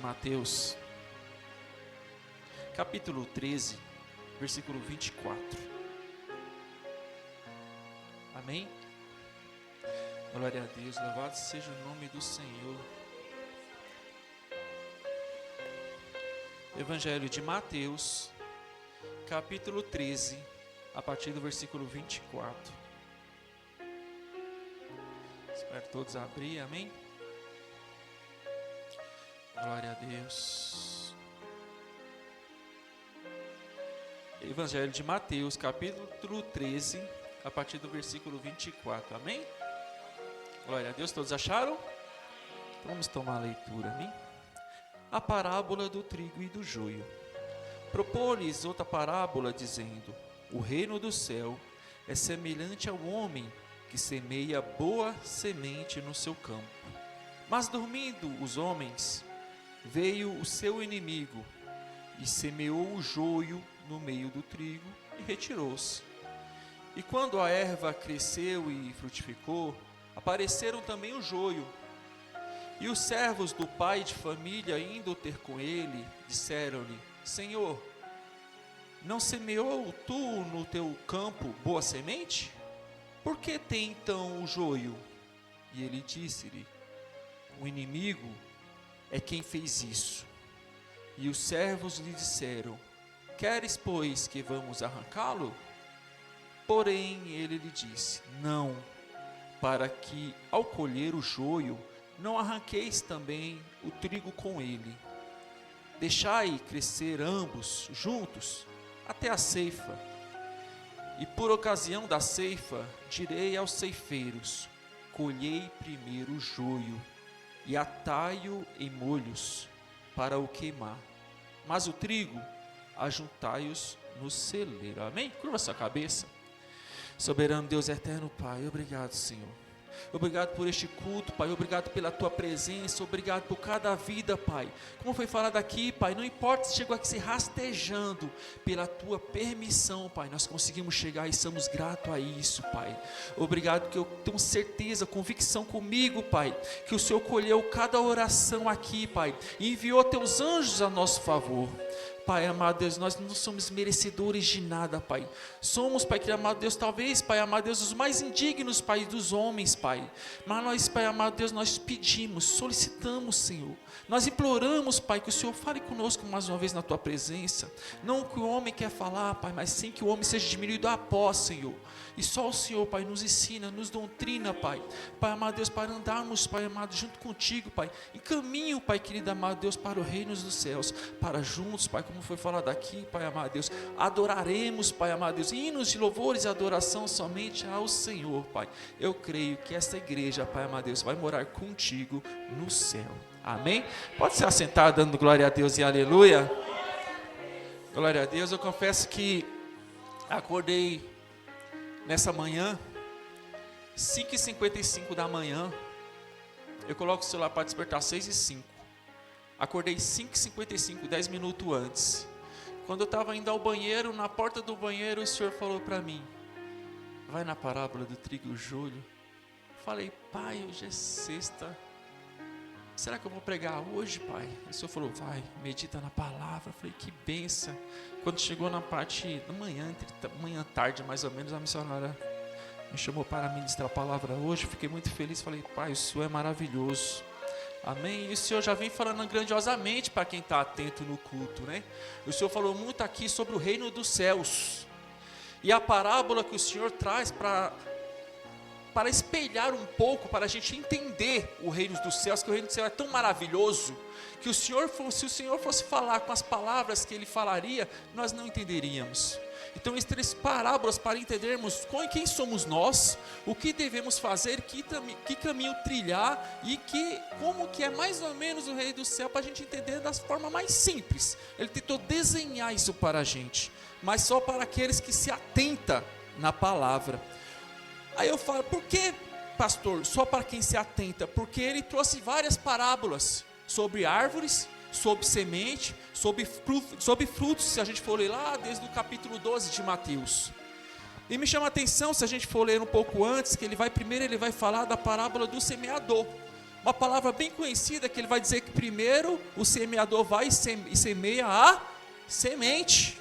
Mateus, capítulo 13, versículo 24. Amém? Glória a Deus, louvado seja o nome do Senhor. Evangelho de Mateus, capítulo 13, a partir do versículo 24. Espero todos abrir, amém? Glória a Deus. Evangelho de Mateus, capítulo 13, a partir do versículo 24, amém? Glória a Deus, todos acharam? Então vamos tomar a leitura, amém? A parábola do trigo e do joio. Propôs-lhes outra parábola, dizendo: o reino do céu é semelhante ao homem que semeia boa semente no seu campo. Mas dormindo os homens, veio o seu inimigo e semeou o joio no meio do trigo e retirou-se. E quando a erva cresceu e frutificou, apareceram também o joio. E os servos do pai de família, indo ter com ele, disseram-lhe: Senhor, não semeou tu no teu campo boa semente? Por que tem então o joio? E ele disse-lhe: o inimigo é quem fez isso. E os servos lhe disseram: queres, pois, que vamos arrancá-lo? Porém ele lhe disse: não, para que ao colher o joio, não arranqueis também o trigo com ele. Deixai crescer ambos juntos até a ceifa. E por ocasião da ceifa, direi aos ceifeiros: colhei primeiro o joio e atai-o em molhos para o queimar, mas o trigo ajuntai-os no celeiro. Amém? Curva sua cabeça. Soberano Deus eterno, Pai, obrigado, Senhor. Obrigado por este culto, Pai, obrigado pela Tua presença, obrigado por cada vida, Pai. Como foi falado aqui, Pai, não importa se chegou aqui se rastejando, pela Tua permissão, Pai, nós conseguimos chegar e somos gratos a isso, Pai. Obrigado que eu tenho certeza, convicção comigo, Pai, que o Senhor colheu cada oração aqui, Pai, e enviou Teus anjos a nosso favor. Pai amado Deus, nós não somos merecedores de nada, Pai. Somos, Pai querido amado Deus, talvez, Pai amado Deus, os mais indignos, Pai, dos homens, Pai. Mas nós, Pai amado Deus, nós pedimos, solicitamos, Senhor. Nós imploramos, Pai, que o Senhor fale conosco mais uma vez na Tua presença. Não o que o homem quer falar, Pai, mas sim que o homem seja diminuído após, Senhor. E só o Senhor, Pai, nos ensina, nos doutrina, Pai. Pai amado Deus, para andarmos, Pai amado, junto contigo, Pai. Em caminho, Pai querido amado Deus, para o reino dos céus. Para juntos, Pai, como foi falado aqui, Pai amado Deus, adoraremos, Pai amado Deus, hinos de louvores e adoração somente ao Senhor, Pai. Eu creio que esta igreja, Pai amado Deus, vai morar contigo no céu. Amém? Pode se assentar dando glória a Deus e aleluia. Glória a Deus. Eu confesso que acordei nessa manhã, 5h55 da manhã. Eu coloco o celular para despertar 6h05. Acordei 5h55, 10 minutos antes. Quando eu estava indo ao banheiro, na porta do banheiro, o Senhor falou para mim: vai na parábola do trigo e o joio. Falei: pai, hoje é sexta. Será que eu vou pregar hoje, pai? O Senhor falou: vai, medita na palavra. Eu falei: que bênção. Quando chegou na parte da manhã, manhã tarde mais ou menos, a missionária me chamou para ministrar a palavra hoje. Fiquei muito feliz, falei: pai, o Senhor é maravilhoso. Amém? E o Senhor já vem falando grandiosamente para quem está atento no culto, né? O Senhor falou muito aqui sobre o reino dos céus. E a parábola que o Senhor traz para espelhar um pouco, para a gente entender o reino dos céus, que o reino dos céus é tão maravilhoso, que se o Senhor fosse falar com as palavras que Ele falaria, nós não entenderíamos. Então, essas 3 parábolas para entendermos quem somos nós, o que devemos fazer, que caminho trilhar e como que é mais ou menos o reino do céu, para a gente entender da forma mais simples. Ele tentou desenhar isso para a gente, mas só para aqueles que se atentam na palavra. Aí eu falo: por que, pastor, só para quem se atenta? Porque ele trouxe várias parábolas sobre árvores, sobre semente, sobre frutos, se a gente for ler lá desde o capítulo 12 de Mateus. E me chama a atenção, se a gente for ler um pouco antes, que ele vai falar da parábola do semeador. uma palavra bem conhecida, que ele vai dizer que primeiro o semeador vai e semeia a semente.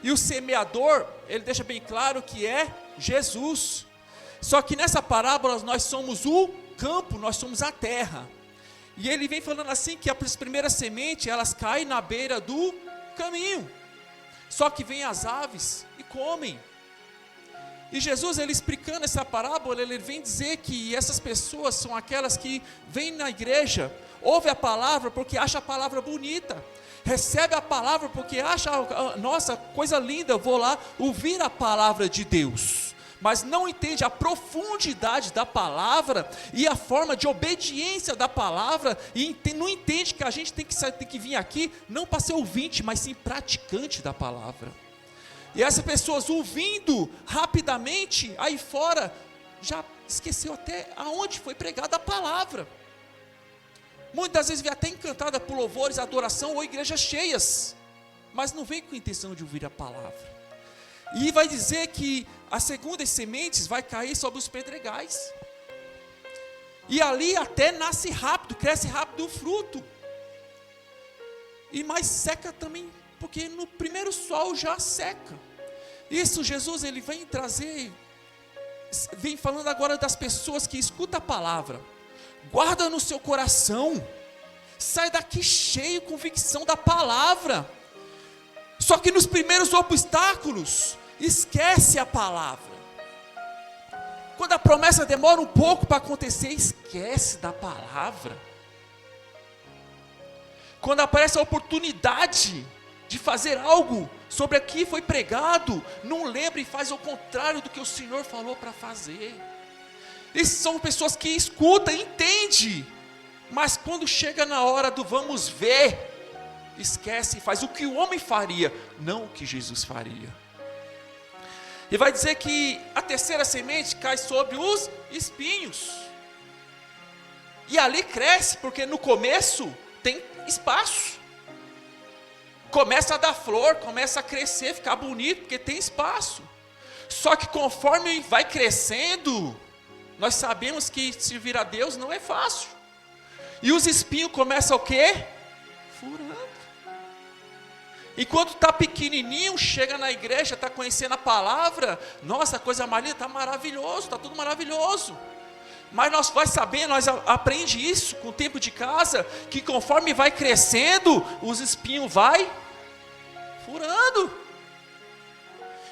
E o semeador, ele deixa bem claro que é Jesus. Só que nessa parábola nós somos o campo, nós somos a terra. E ele vem falando assim que as primeiras sementes, elas caem na beira do caminho. Só que vêm as aves e comem. E Jesus, ele explicando essa parábola, ele vem dizer que essas pessoas são aquelas que vêm na igreja, ouvem a palavra porque acham a palavra bonita, recebe a palavra porque acha, nossa, coisa linda, eu vou lá ouvir a palavra de Deus, mas não entende a profundidade da palavra e a forma de obediência da palavra, e não entende que a gente tem que vir aqui não para ser ouvinte, mas sim praticante da palavra. E essas pessoas ouvindo rapidamente, aí fora, já esqueceu até aonde foi pregada a palavra. Muitas vezes vem até encantada por louvores, adoração ou igrejas cheias, mas não vem com a intenção de ouvir a palavra. E vai dizer que as segundas sementes vai cair sobre os pedregais. E ali até nasce rápido, cresce rápido o fruto. E mais seca também, porque no primeiro sol já seca. Isso Jesus, ele vem trazer, vem falando agora das pessoas que escutam a palavra, guarda no seu coração, sai daqui cheio de convicção da palavra. Só que nos primeiros obstáculos, esquece a palavra. Quando a promessa demora um pouco para acontecer, esquece da palavra. Quando aparece a oportunidade de fazer algo sobre aqui foi pregado, não lembra e faz o contrário do que o Senhor falou para fazer. Essas são pessoas que escutam e entendem, mas quando chega na hora do vamos ver, esquece e faz o que o homem faria, não o que Jesus faria. E vai dizer que a terceira semente cai sobre os espinhos, e ali cresce, porque no começo tem espaço, começa a dar flor, começa a crescer, ficar bonito, porque tem espaço. Só que conforme vai crescendo, nós sabemos que servir a Deus não é fácil. E os espinhos começam o quê? Furando. E quando está pequenininho, chega na igreja, está conhecendo a palavra, nossa, coisa mais linda, está maravilhoso, está tudo maravilhoso. Mas nós vai sabendo, nós aprende isso com o tempo de casa, que conforme vai crescendo, os espinhos vai furando.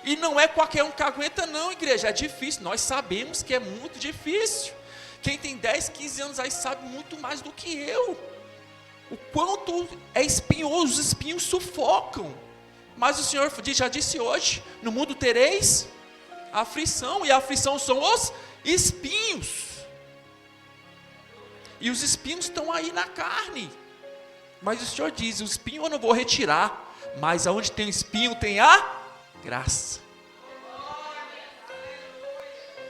E não é qualquer um que aguenta não, igreja, é difícil, nós sabemos que é muito difícil. Quem tem 10, 15 anos aí sabe muito mais do que eu, o quanto é espinhoso, os espinhos sufocam. Mas o Senhor já disse hoje, no mundo tereis aflição, e a aflição são os espinhos. E os espinhos estão aí na carne, mas o Senhor diz, o espinho eu não vou retirar, mas aonde tem o espinho tem a graça.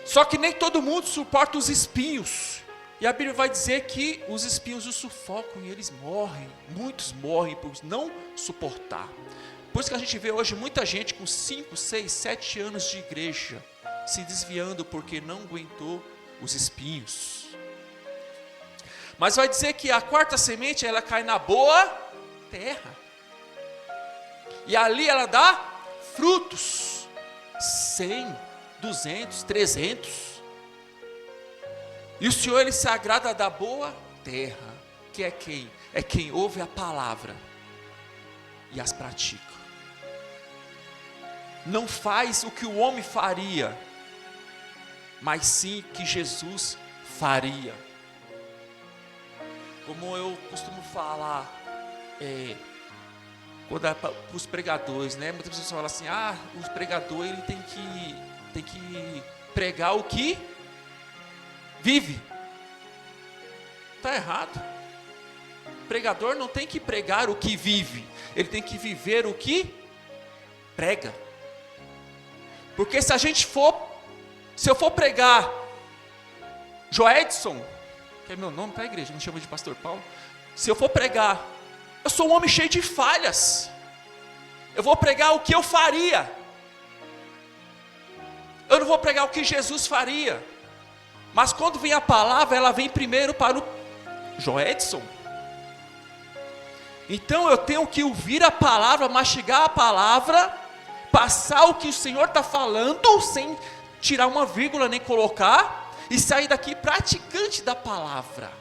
Só que nem todo mundo suporta os espinhos, e a Bíblia vai dizer que os espinhos os sufocam e eles morrem, muitos morrem por não suportar. Por isso que a gente vê hoje muita gente com 5, 6, 7 anos de igreja, se desviando porque não aguentou os espinhos. Mas vai dizer que a quarta semente, ela cai na boa terra, e ali ela dá frutos, 100, 200, 300, e o Senhor, ele se agrada da boa terra, que é quem? É quem ouve a palavra e as pratica, não faz o que o homem faria, mas sim o que Jesus faria. Como eu costumo falar, quando é para os pregadores, né? Muitas pessoas falam assim, o pregador ele tem que pregar o que vive. Está errado. O pregador não tem que pregar o que vive, ele tem que viver o que prega. Porque se eu for pregar Joedson, que é meu nome para a igreja, não chama de pastor Paulo, se eu for pregar, eu sou um homem cheio de falhas, eu vou pregar o que eu faria, eu não vou pregar o que Jesus faria. Mas quando vem a palavra, ela vem primeiro para o Joedson. Então eu tenho que ouvir a palavra, mastigar a palavra, passar o que o Senhor está falando, sem tirar uma vírgula nem colocar, e sair daqui praticante da palavra.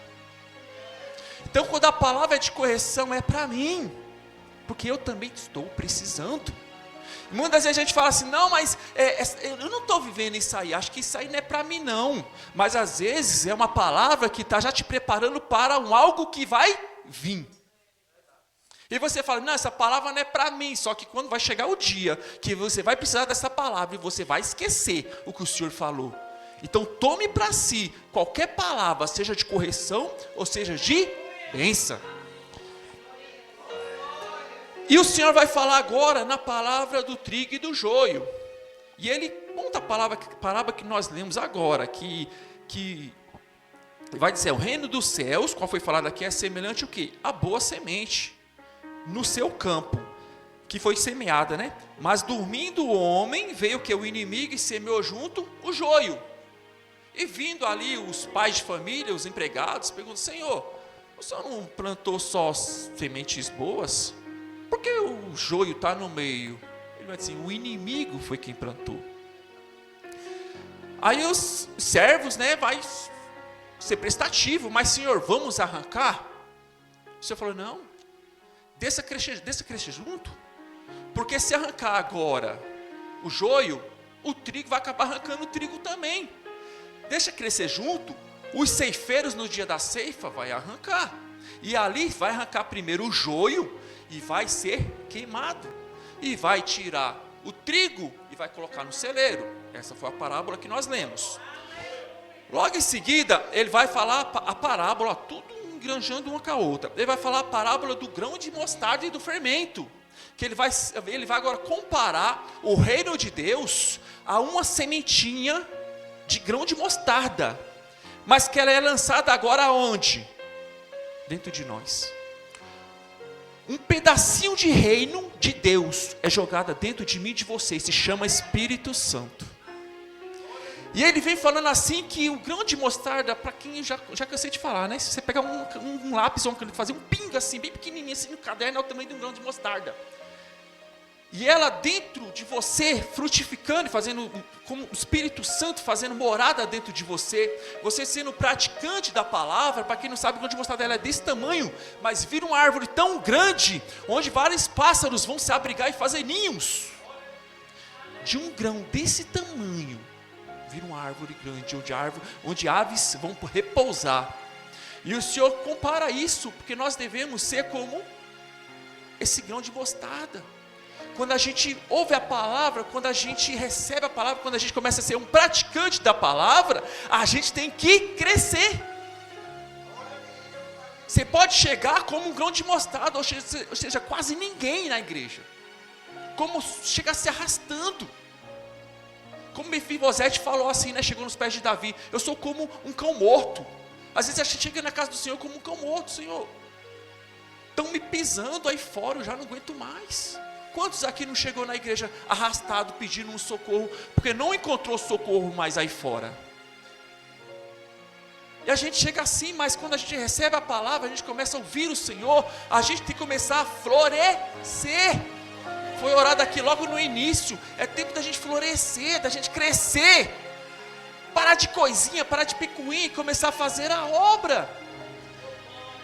Então quando a palavra é de correção, é para mim, porque eu também estou precisando. Muitas vezes a gente fala assim, não, mas eu não estou vivendo isso aí, acho que isso aí não é para mim não. Mas às vezes é uma palavra que está já te preparando para algo que vai vir. E você fala, não, essa palavra não é para mim, só que quando vai chegar o dia que você vai precisar dessa palavra e você vai esquecer o que o Senhor falou. Então tome para si qualquer palavra, seja de correção ou seja de bênção. E o Senhor vai falar agora na palavra do trigo e do joio. E ele conta a palavra que nós lemos agora, que vai dizer, o reino dos céus, qual foi falado aqui, é semelhante o quê? A boa semente no seu campo, que foi semeada, né? Mas dormindo o homem, veio que o inimigo e semeou junto o joio. E vindo ali os pais de família, os empregados, perguntam, Senhor, o Senhor não plantou só sementes boas? Por que o joio está no meio? Ele vai dizer, o inimigo foi quem plantou. Aí os servos, né, vai ser prestativo, mas Senhor, vamos arrancar? O Senhor falou, não, deixa crescer junto, porque se arrancar agora o joio, o trigo vai acabar arrancando o trigo também. Deixa crescer junto, os ceifeiros no dia da ceifa vai arrancar, e ali vai arrancar primeiro o joio, e vai ser queimado, e vai tirar o trigo, e vai colocar no celeiro. Essa foi a parábola que nós lemos. Logo em seguida, ele vai falar a parábola, tudo engranjando uma com a outra. Ele vai falar a parábola do grão de mostarda e do fermento, que ele vai agora comparar o reino de Deus a uma sementinha de grão de mostarda, mas que ela é lançada agora aonde? Dentro de nós. Um pedacinho de reino de Deus é jogada dentro de mim e de você, se chama Espírito Santo. E ele vem falando assim que o grão de mostarda, para quem já cansei de falar, né? Se você pegar um lápis, fazer um pingo assim, bem pequenininho assim no caderno, é o tamanho de um grão de mostarda. E ela dentro de você, frutificando, fazendo, como o Espírito Santo fazendo morada dentro de você, você sendo praticante da palavra. Para quem não sabe, o grão de mostarda ela é desse tamanho, mas vira uma árvore tão grande, onde vários pássaros vão se abrigar e fazer ninhos. De um grão desse tamanho, vira uma árvore grande, onde aves vão repousar. E o Senhor compara isso, porque nós devemos ser como esse grão de mostarda. Quando a gente ouve a palavra, quando a gente recebe a palavra, quando a gente começa a ser um praticante da palavra, a gente tem que crescer. Você pode chegar como um grão de mostarda, ou seja, quase ninguém na igreja, como chegar se arrastando, como Mefibosete falou assim, né, chegou nos pés de Davi, eu sou como um cão morto. Às vezes a gente chega na casa do Senhor como um cão morto, Senhor, estão me pisando aí fora, eu já não aguento mais. Quantos aqui não chegou na igreja arrastado, pedindo um socorro, porque não encontrou socorro mais aí fora? E a gente chega assim, mas quando a gente recebe a palavra, a gente começa a ouvir o Senhor, a gente tem que começar a florescer. Foi orado aqui logo no início, é tempo da gente florescer, da gente crescer, parar de coisinha, parar de picuinha e começar a fazer a obra.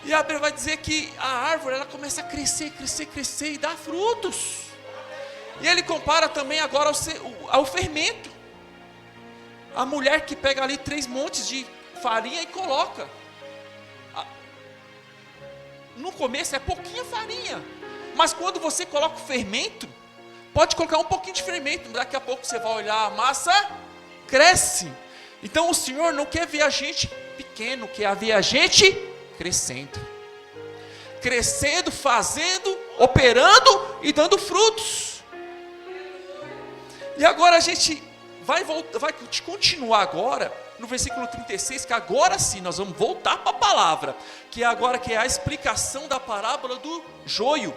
E a Bíblia vai dizer que a árvore ela começa a crescer, crescer, crescer e dar frutos. E ele compara também agora ao fermento. A mulher que pega ali 3 montes de farinha e coloca. No começo é pouquinha farinha, mas quando você coloca o fermento, pode colocar um pouquinho de fermento, daqui a pouco você vai olhar, a massa cresce. Então o Senhor não quer ver a gente pequeno, quer ver a gente crescendo, fazendo, operando e dando frutos. E agora a gente vai continuar agora no versículo 36, que agora sim nós vamos voltar para a palavra, que é a explicação da parábola do joio.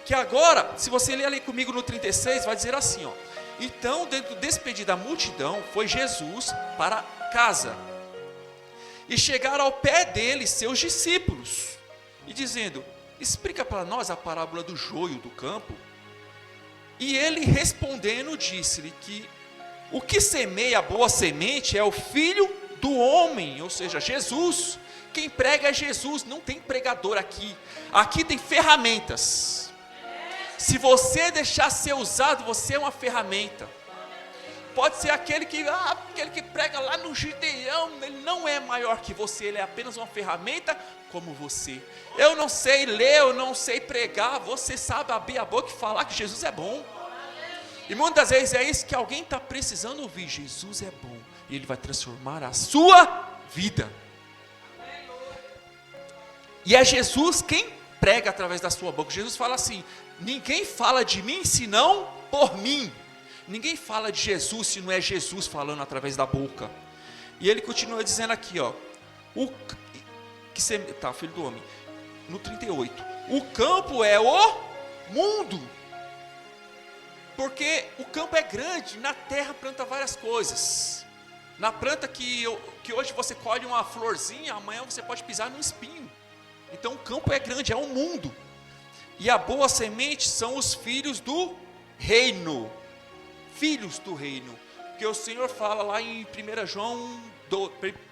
Que agora, se você ler ali comigo no 36, vai dizer assim, ó: então, dentro do despedir da multidão, foi Jesus para casa. e chegaram ao pé dele, seus discípulos, e dizendo: explica para nós a parábola do joio do campo. E ele respondendo disse-lhe que o que semeia a boa semente é o Filho do homem, ou seja, Jesus. Quem prega é Jesus, não tem pregador aqui. Aqui tem ferramentas. Se você deixar ser usado, você é uma ferramenta. Pode ser aquele que prega lá no Gideão, ele não é maior que você, ele é apenas uma ferramenta como você. Eu não sei ler, eu não sei pregar, você sabe abrir a boca e falar que Jesus é bom. E muitas vezes é isso que alguém está precisando ouvir: Jesus é bom, e Ele vai transformar a sua vida. E é Jesus quem prega através da sua boca. Jesus fala assim: ninguém fala de mim senão por mim. Ninguém fala de Jesus se não é Jesus falando através da boca. E ele continua dizendo aqui, ó, Filho do homem, no 38, o campo é o mundo, porque o campo é grande, na terra planta várias coisas. Na planta que hoje você colhe uma florzinha, amanhã você pode pisar num espinho. Então o campo é grande, é um mundo. E a boa semente são os filhos do reino. Filhos do reino. Porque o Senhor fala lá em 1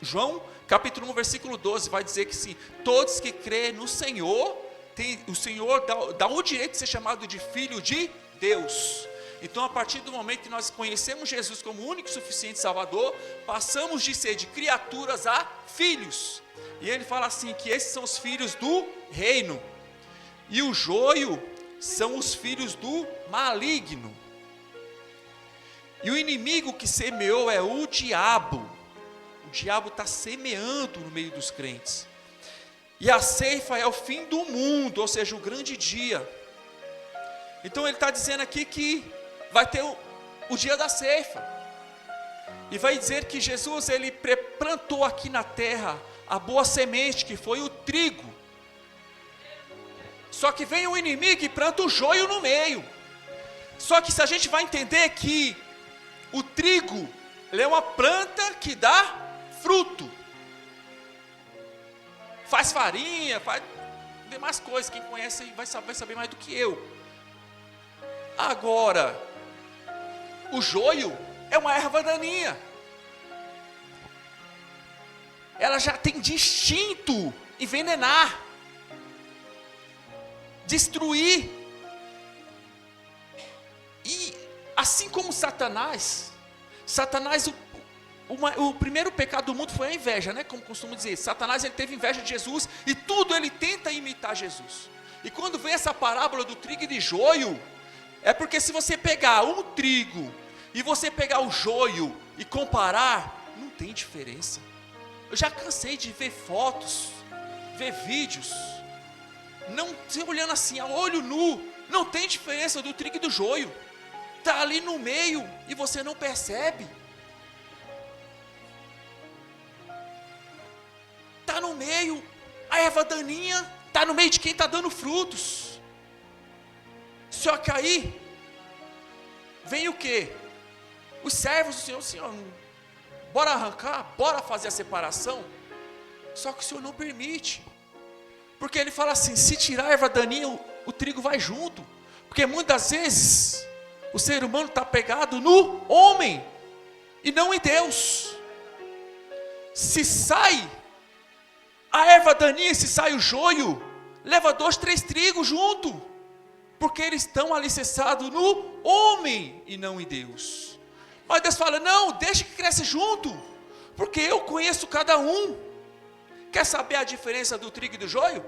João capítulo 1, versículo 12, vai dizer que sim, todos que crêem no Senhor, o Senhor dá o direito de ser chamado de filho de Deus. Então, a partir do momento que nós conhecemos Jesus como o único e suficiente Salvador, passamos de ser de criaturas a filhos. E ele fala assim, que esses são os filhos do reino. E o joio são os filhos do maligno. E o inimigo que semeou é o diabo. O diabo está semeando no meio dos crentes. E a ceifa é o fim do mundo, ou seja, o grande dia. Então ele está dizendo aqui que vai ter o dia da ceifa. E vai dizer que Jesus, ele plantou aqui na terra a boa semente, que foi o trigo. Só que vem o inimigo e planta o joio no meio. Só que se a gente vai entender que o trigo, ele é uma planta que dá fruto, faz farinha, faz demais coisas. Quem conhece vai saber mais do que eu. Agora, o joio é uma erva daninha. Ela já tem de instinto envenenar, destruir. E assim como Satanás, o primeiro pecado do mundo foi a inveja, né? Como costumo dizer, Satanás, ele teve inveja de Jesus e tudo ele tenta imitar Jesus. E quando vem essa parábola do trigo e de joio, é porque se você pegar um trigo e você pegar o joio e comparar, não tem diferença. Eu já cansei de ver fotos, ver vídeos, não, você olhando assim, a olho nu, não tem diferença do trigo e do joio. Está ali no meio e você não percebe. Está no meio, a erva daninha está no meio de quem está dando frutos. Só que aí vem o quê? Os servos do Senhor, bora arrancar, bora fazer a separação. Só que o Senhor não permite, porque Ele fala assim: se tirar a erva daninha, o trigo vai junto. Porque muitas vezes o ser humano está pegado no homem e não em Deus. Se sai a erva daninha, se sai o joio, leva 2, 3 trigos junto, porque eles estão alicerçados no homem e não em Deus. Mas Deus fala: não, deixa que cresça junto, porque eu conheço cada um. Quer saber a diferença do trigo e do joio?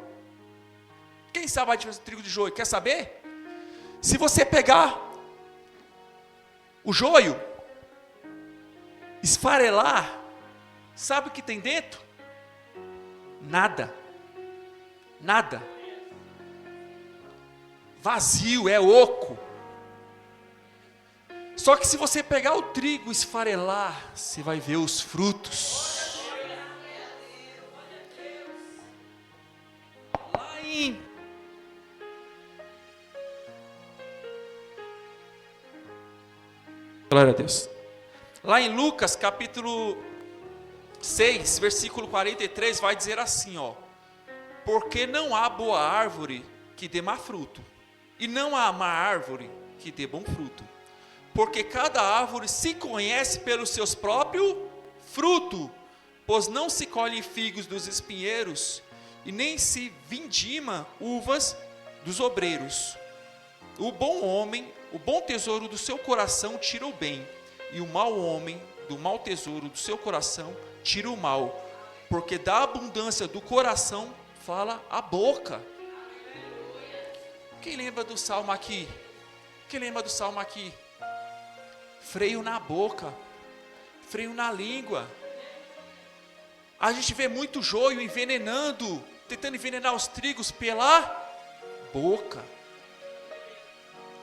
Quem sabe a diferença do trigo e do joio? Quer saber? Se você pegar o joio, esfarelar, sabe o que tem dentro? Nada. Nada. Vazio, é oco. Só que se você pegar o trigo e esfarelar, você vai ver os frutos. Lá em Glória a Deus. Lá em Lucas capítulo 6, versículo 43, vai dizer assim, ó: porque não há boa árvore que dê má fruto, e não há má árvore que dê bom fruto, porque cada árvore se conhece pelos seus próprios frutos, pois não se colhem figos dos espinheiros, e nem se vindima uvas dos obreiros. O bom homem, o bom tesouro do seu coração tira o bem, e o mau homem, do mau tesouro do seu coração, tira o mal, porque da abundância do coração fala a boca. Quem lembra do salmo aqui? Quem lembra do salmo aqui? Freio na boca, freio na língua. A gente vê muito joio envenenando, tentando envenenar os trigos pela boca.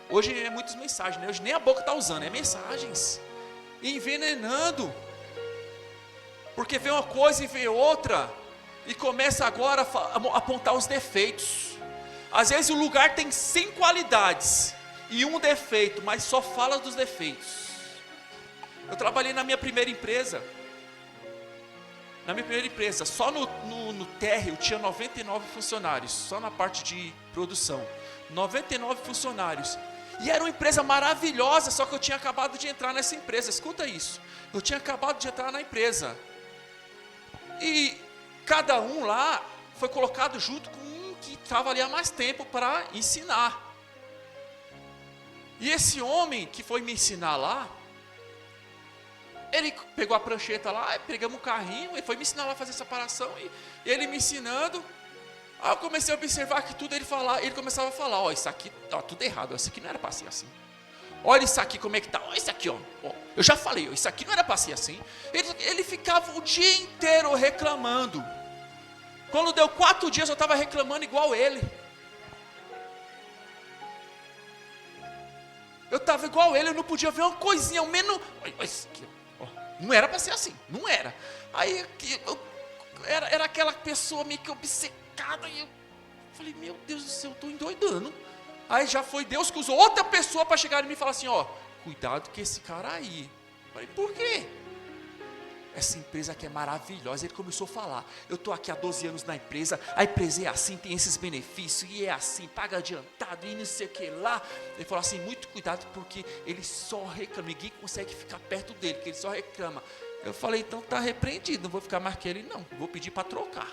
Hoje é muitas mensagens, né? Hoje nem a boca está usando, é mensagens. Envenenando. Porque vê uma coisa e vê outra, e começa agora a apontar os defeitos. Às vezes o lugar tem 100 qualidades e um defeito, mas só fala dos defeitos. Eu trabalhei na minha primeira empresa. Só no térreo tinha 99 funcionários, só na parte de produção. 99 funcionários. E era uma empresa maravilhosa, só que eu tinha acabado de entrar nessa empresa. Escuta isso. Eu tinha acabado de entrar na empresa. E cada um lá foi colocado junto com um que estava ali há mais tempo para ensinar. E esse homem que foi me ensinar lá, ele pegou a prancheta lá, pegamos o carrinho, e foi me ensinar lá a fazer separação, e ele me ensinando. Aí eu comecei a observar que tudo ele começava a falar: ó, isso aqui tá tudo errado, isso aqui não era para ser assim. Olha isso aqui como é que tá, olha isso aqui, ó. Eu já falei, ó, isso aqui não era para ser assim. Ele ficava o dia inteiro reclamando. Quando deu 4 dias eu estava reclamando igual ele. Eu estava igual ele, eu não podia ver uma coisinha, ao menos. Não era para ser assim, não era. Aí era aquela pessoa meio que obcecada, e eu falei: meu Deus do céu, eu estou endoidando. Aí já foi Deus que usou outra pessoa para chegar em mim e falar assim: ó, cuidado com esse cara aí. Eu falei: por quê? Essa empresa aqui é maravilhosa. Ele começou a falar: eu estou aqui há 12 anos na empresa, a empresa é assim, tem esses benefícios, e é assim, paga adiantado, e não sei o que lá. Ele falou assim: muito cuidado, porque ele só reclama, ninguém consegue ficar perto dele, porque ele só reclama. Eu falei: então está repreendido, não vou ficar mais que ele não, vou pedir para trocar.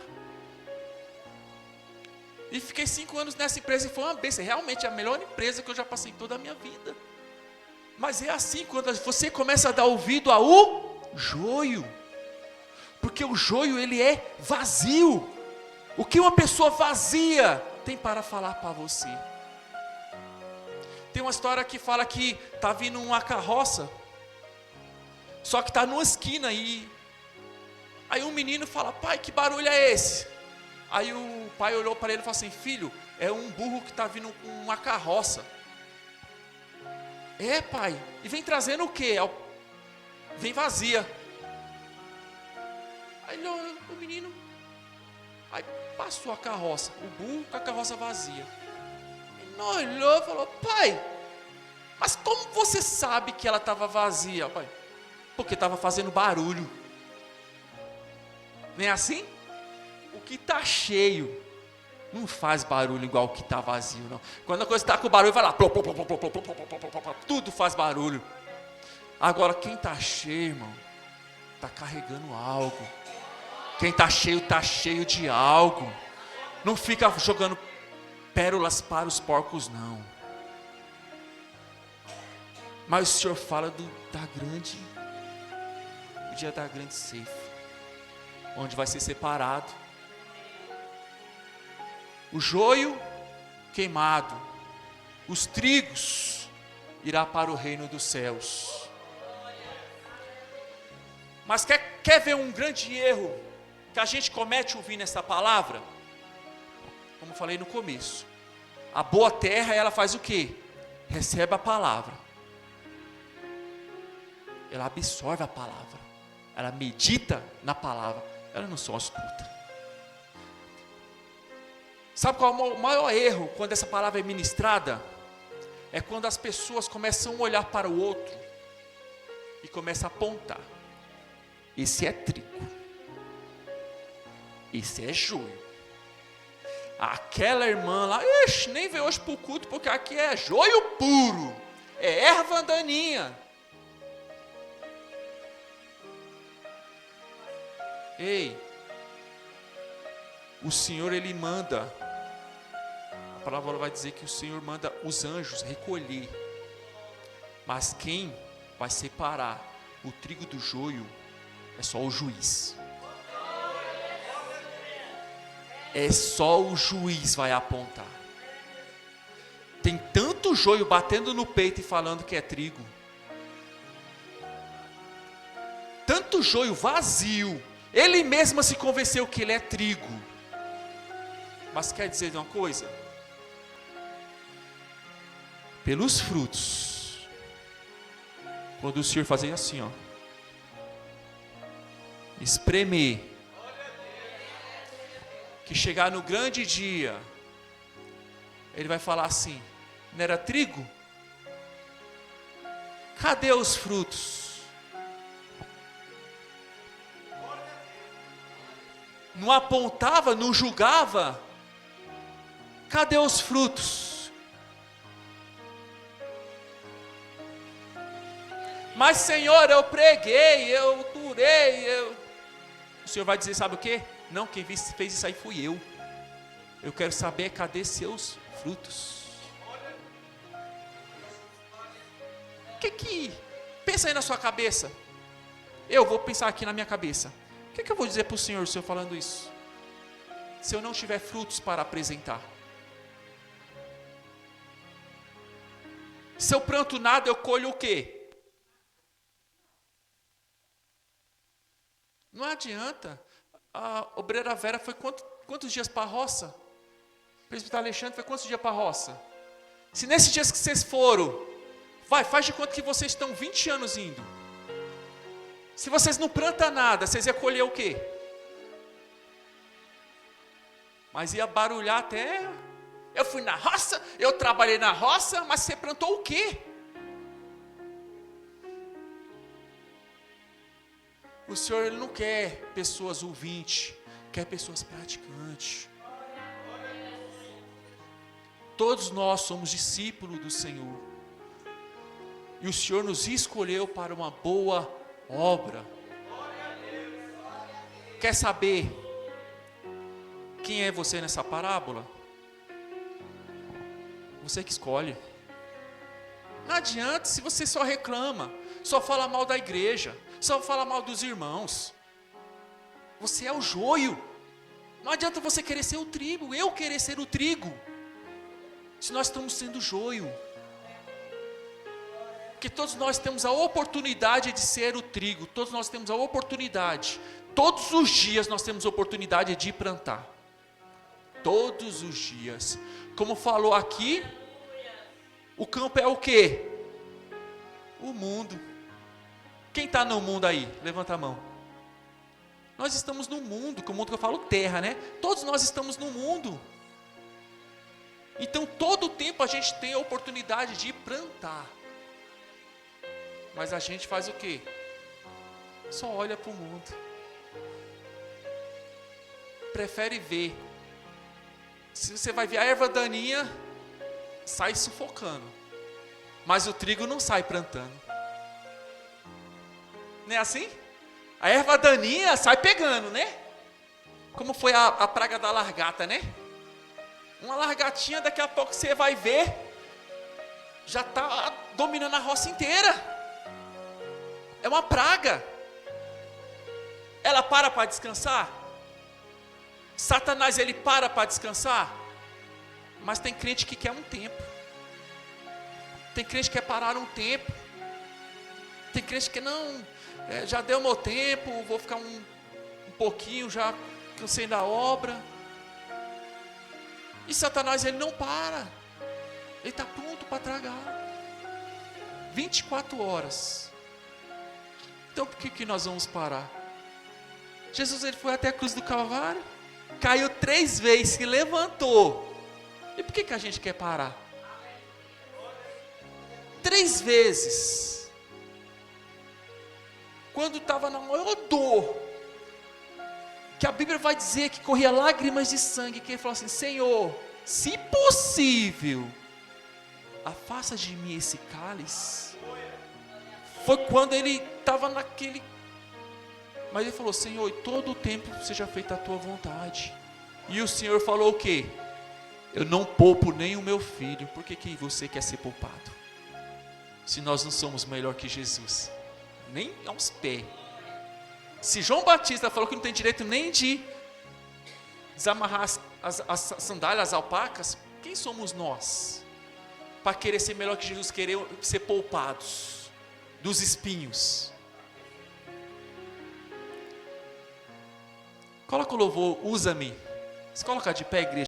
E fiquei 5 anos nessa empresa, e foi uma bênção, realmente é a melhor empresa que eu já passei em toda a minha vida. Mas é assim, quando você começa a dar ouvido ao joio, porque o joio ele é vazio. O que uma pessoa vazia tem para falar para você? Tem uma história que fala que está vindo uma carroça, só que está numa esquina, e aí um menino fala: pai, que barulho é esse? Aí o pai olhou para ele e falou assim: filho, é um burro que está vindo com uma carroça. É, pai, e vem trazendo o quê? Vem vazia. Aí o menino, aí passou a carroça, o burro com a carroça vazia. Ele olhou e falou: pai, mas como você sabe que ela estava vazia, pai? Porque estava fazendo barulho. Não é assim? O que está cheio não faz barulho igual o que está vazio, não. Quando a coisa está com barulho, vai lá, tudo faz barulho. Agora, quem está cheio, irmão, está carregando algo. Quem está cheio de algo. Não fica jogando pérolas para os porcos, não. Mas o Senhor fala do dia da grande ceifa, onde vai ser separado o joio queimado, os trigos irá para o reino dos céus. Mas quer ver um grande erro que a gente comete ouvindo essa palavra? Como eu falei no começo, a boa terra, ela faz o quê? Recebe a palavra, ela absorve a palavra, ela medita na palavra, ela não só escuta. Sabe qual é o maior erro quando essa palavra é ministrada? É quando as pessoas começam a olhar para o outro e começam a apontar: esse é trigo, Esse é joio. Aquela irmã lá, nem veio hoje para o culto, porque aqui é joio puro. É erva daninha. Ei, o Senhor, Ele manda. A palavra vai dizer que o Senhor manda os anjos recolher. Mas quem vai separar o trigo do joio é só o juiz. É só o juiz vai apontar. Tem tanto joio batendo no peito e falando que é trigo. Tanto joio vazio. Ele mesmo se convenceu que ele é trigo. Mas quer dizer uma coisa? Pelos frutos. Quando o Senhor fazer assim, ó, espremer, que chegar no grande dia, Ele vai falar assim: não era trigo? Cadê os frutos? Não apontava, não julgava? Cadê os frutos? Mas Senhor, eu preguei, eu durei, O Senhor vai dizer, sabe o quê? Não, quem fez isso aí fui eu. Eu quero saber, cadê seus frutos? Pensa aí na sua cabeça. Eu vou pensar aqui na minha cabeça. O que eu vou dizer para o Senhor, se eu falando isso? Se eu não tiver frutos para apresentar. Se eu planto nada, eu colho o quê? Não adianta. A obreira Vera foi quantos dias para a roça? O presbítero Alexandre foi quantos dias para a roça? Se nesses dias que vocês foram, faz de conta que vocês estão 20 anos indo. Se vocês não plantam nada, vocês iam colher o quê? Mas ia barulhar até... Eu fui na roça, eu trabalhei na roça, mas você plantou o quê? O Senhor, Ele não quer pessoas ouvintes, quer pessoas praticantes. Todos nós somos discípulos do Senhor. E o Senhor nos escolheu para uma boa obra. Quer saber quem é você nessa parábola? Você que escolhe. Não adianta se você só reclama, só fala mal da igreja, só fala mal dos irmãos. Você é o joio. Não adianta você querer ser o trigo, eu querer ser o trigo, se nós estamos sendo joio. Porque todos nós temos a oportunidade de ser o trigo, todos nós temos a oportunidade, todos os dias nós temos a oportunidade de plantar. Todos os dias. Como falou aqui, o campo é o quê? O mundo. Quem está no mundo aí? Levanta a mão. Nós estamos no mundo, que o mundo que eu falo terra, né? Todos nós estamos no mundo. Então todo o tempo a gente tem a oportunidade de plantar. Mas a gente faz o quê? Só olha para o mundo. Prefere ver. Se você vai ver a erva daninha, sai sufocando. Mas o trigo não sai plantando. Não é assim? A erva daninha sai pegando, né? Como foi a praga da largata, né? Uma largatinha, daqui a pouco você vai ver, já está dominando a roça inteira. É uma praga. Ela para descansar? Satanás, ele para descansar? Mas tem crente que quer um tempo. Tem crente que quer parar um tempo. Tem crente que não, já deu meu tempo, vou ficar um pouquinho, já cansei da obra. E Satanás, ele não para. Ele está pronto para tragar. 24 horas. Então por que nós vamos parar? Jesus, ele foi até a cruz do Calvário, caiu 3 vezes, se levantou. E por que a gente quer parar? 3 vezes. Quando estava na maior dor, que a Bíblia vai dizer que corria lágrimas de sangue, que ele falou assim: Senhor, se possível, afasta de mim esse cálice. Foi quando ele estava naquele... Mas ele falou: Senhor, todo o tempo seja feita a tua vontade. E o Senhor falou o quê? Eu não poupo nem o meu filho. Por que você quer ser poupado? Se nós não somos melhor que Jesus, nem aos pés. Se João Batista falou que não tem direito nem de desamarrar as sandálias, as alpacas, quem somos nós para querer ser melhor que Jesus, querer ser poupados dos espinhos? Coloca o louvor, usa-me. Se colocar de pé, igreja.